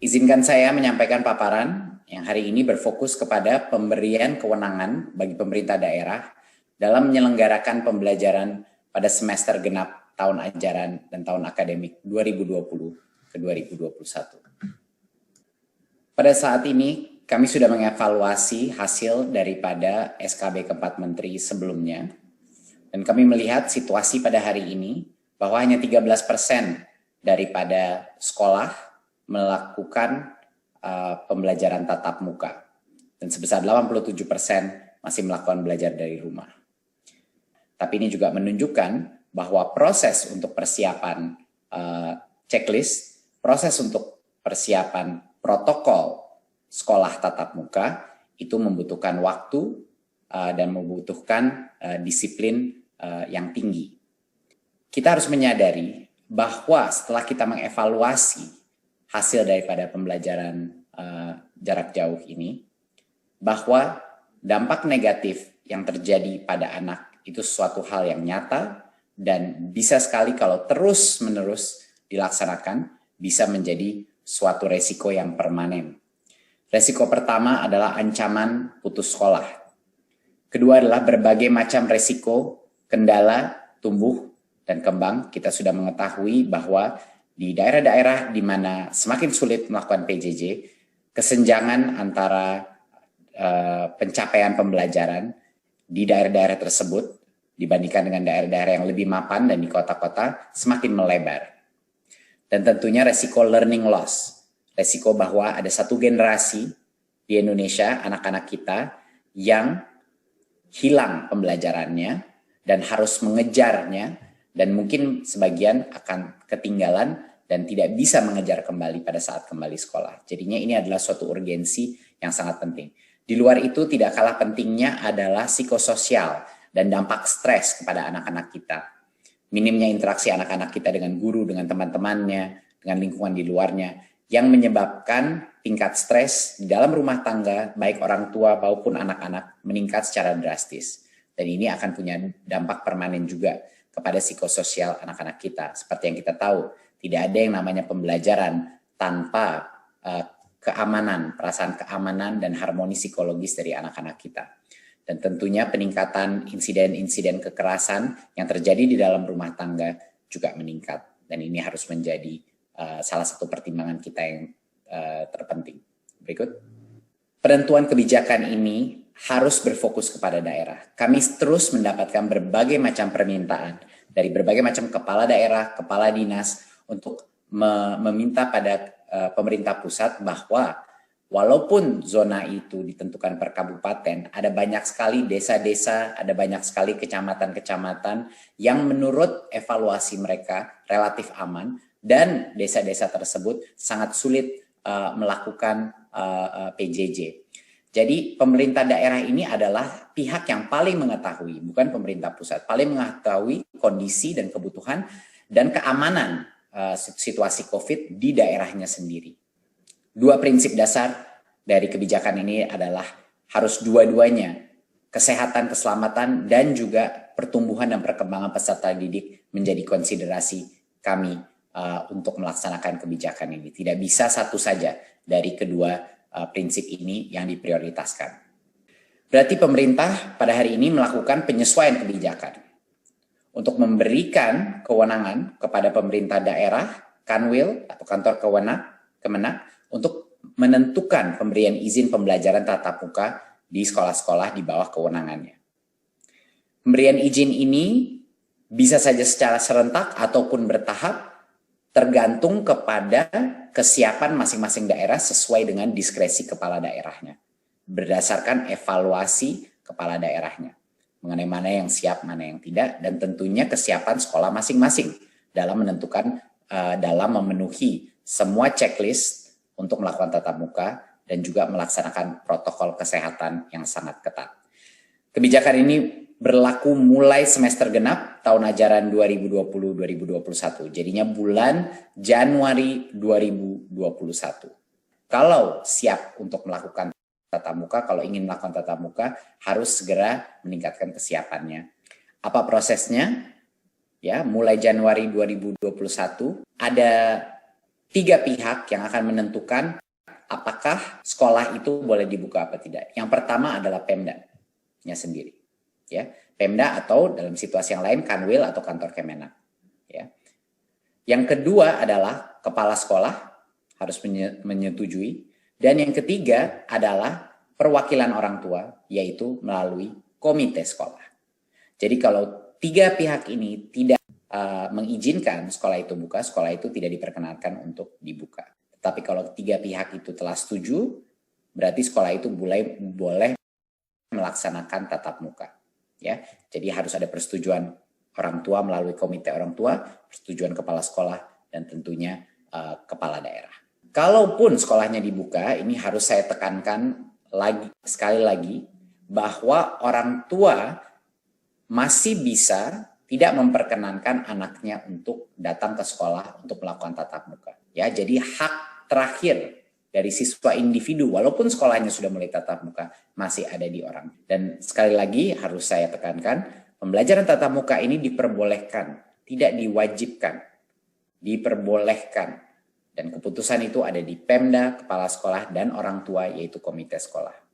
Izinkan saya menyampaikan paparan yang hari ini berfokus kepada pemberian kewenangan bagi pemerintah daerah dalam menyelenggarakan pembelajaran pada semester genap tahun ajaran dan tahun akademik 2020 ke 2021. Pada saat ini, kami sudah mengevaluasi hasil daripada SKB keempat menteri sebelumnya, dan kami melihat situasi pada hari ini bahwa hanya 13% daripada sekolah melakukan pembelajaran tatap muka, dan sebesar 87% masih melakukan belajar dari rumah. Tapi ini juga menunjukkan bahwa proses untuk persiapan checklist, proses untuk persiapan protokol sekolah tatap muka itu membutuhkan waktu dan membutuhkan disiplin yang tinggi. Kita harus menyadari bahwa setelah kita mengevaluasi hasil daripada pembelajaran jarak jauh ini, bahwa dampak negatif yang terjadi pada anak itu suatu hal yang nyata dan bisa sekali kalau terus-menerus dilaksanakan bisa menjadi suatu resiko yang permanen. Resiko pertama adalah ancaman putus sekolah. Kedua adalah berbagai macam resiko, kendala, tumbuh, dan kembang. Kita sudah mengetahui bahwa di daerah-daerah di mana semakin sulit melakukan PJJ, kesenjangan antara pencapaian pembelajaran di daerah-daerah tersebut dibandingkan dengan daerah-daerah yang lebih mapan dan di kota-kota semakin melebar. Dan tentunya resiko learning loss, resiko bahwa ada satu generasi di Indonesia, anak-anak kita, yang hilang pembelajarannya dan harus mengejarnya, dan mungkin sebagian akan ketinggalan dan tidak bisa mengejar kembali pada saat kembali sekolah. Jadinya ini adalah suatu urgensi yang sangat penting. Di luar itu tidak kalah pentingnya adalah psikososial dan dampak stres kepada anak-anak kita. Minimnya interaksi anak-anak kita dengan guru, dengan teman-temannya, dengan lingkungan di luarnya, yang menyebabkan tingkat stres di dalam rumah tangga, baik orang tua maupun anak-anak, meningkat secara drastis. Dan ini akan punya dampak permanen juga kepada psikososial anak-anak kita. Seperti yang kita tahu, tidak ada yang namanya pembelajaran tanpa keamanan, perasaan keamanan dan harmoni psikologis dari anak-anak kita. Dan tentunya peningkatan insiden-insiden kekerasan yang terjadi di dalam rumah tangga juga meningkat. Dan ini harus menjadi salah satu pertimbangan kita yang terpenting. Berikut. Penentuan kebijakan ini harus berfokus kepada daerah. Kami terus mendapatkan berbagai macam permintaan dari berbagai macam kepala daerah, kepala dinas untuk meminta pada pemerintah pusat bahwa walaupun zona itu ditentukan per kabupaten, ada banyak sekali desa-desa, ada banyak sekali kecamatan-kecamatan yang menurut evaluasi mereka relatif aman, dan desa-desa tersebut sangat sulit melakukan PJJ. Jadi pemerintah daerah ini adalah pihak yang paling mengetahui, bukan pemerintah pusat, paling mengetahui kondisi dan kebutuhan dan keamanan situasi COVID di daerahnya sendiri. Dua prinsip dasar dari kebijakan ini adalah harus dua-duanya, kesehatan, keselamatan, dan juga pertumbuhan dan perkembangan peserta didik menjadi konsiderasi kami untuk melaksanakan kebijakan ini. Tidak bisa satu saja dari kedua prinsip ini yang diprioritaskan. Berarti pemerintah pada hari ini melakukan penyesuaian kebijakan untuk memberikan kewenangan kepada pemerintah daerah, Kanwil atau kantor Kemenak untuk menentukan pemberian izin pembelajaran tatap muka di sekolah-sekolah di bawah kewenangannya. Pemberian izin ini bisa saja secara serentak ataupun bertahap, tergantung kepada kesiapan masing-masing daerah sesuai dengan diskresi kepala daerahnya, berdasarkan evaluasi kepala daerahnya, mengenai mana yang siap, mana yang tidak, dan tentunya kesiapan sekolah masing-masing dalam menentukan, dalam memenuhi semua checklist untuk melakukan tatap muka dan juga melaksanakan protokol kesehatan yang sangat ketat. Kebijakan ini berlaku mulai semester genap tahun ajaran 2020-2021. Jadinya bulan Januari 2021. Kalau siap untuk melakukan tatap muka, kalau ingin melakukan tatap muka, harus segera meningkatkan kesiapannya. Apa prosesnya? Ya, mulai Januari 2021 ada tiga pihak yang akan menentukan apakah sekolah itu boleh dibuka apa tidak. Yang pertama adalah Pemda-nya sendiri. Ya, Pemda atau dalam situasi yang lain Kanwil atau kantor Kemenak. Ya. Yang kedua adalah kepala sekolah harus menyetujui. Dan yang ketiga adalah perwakilan orang tua, yaitu melalui komite sekolah. Jadi kalau tiga pihak ini tidak mengizinkan sekolah itu buka, sekolah itu tidak diperkenankan untuk dibuka. Tetapi kalau tiga pihak itu telah setuju, berarti sekolah itu boleh melaksanakan tatap muka. Ya, jadi harus ada persetujuan orang tua melalui komite orang tua, persetujuan kepala sekolah, dan tentunya kepala daerah. Kalaupun sekolahnya dibuka, ini harus saya tekankan sekali lagi bahwa orang tua masih bisa tidak memperkenankan anaknya untuk datang ke sekolah untuk melakukan tatap muka. Ya, jadi hak terakhir dari siswa individu, walaupun sekolahnya sudah mulai tatap muka, masih ada di orang. Dan sekali lagi harus saya tekankan, pembelajaran tatap muka ini diperbolehkan, tidak diwajibkan, diperbolehkan. Dan keputusan itu ada di Pemda, kepala sekolah, dan orang tua, yaitu komite sekolah.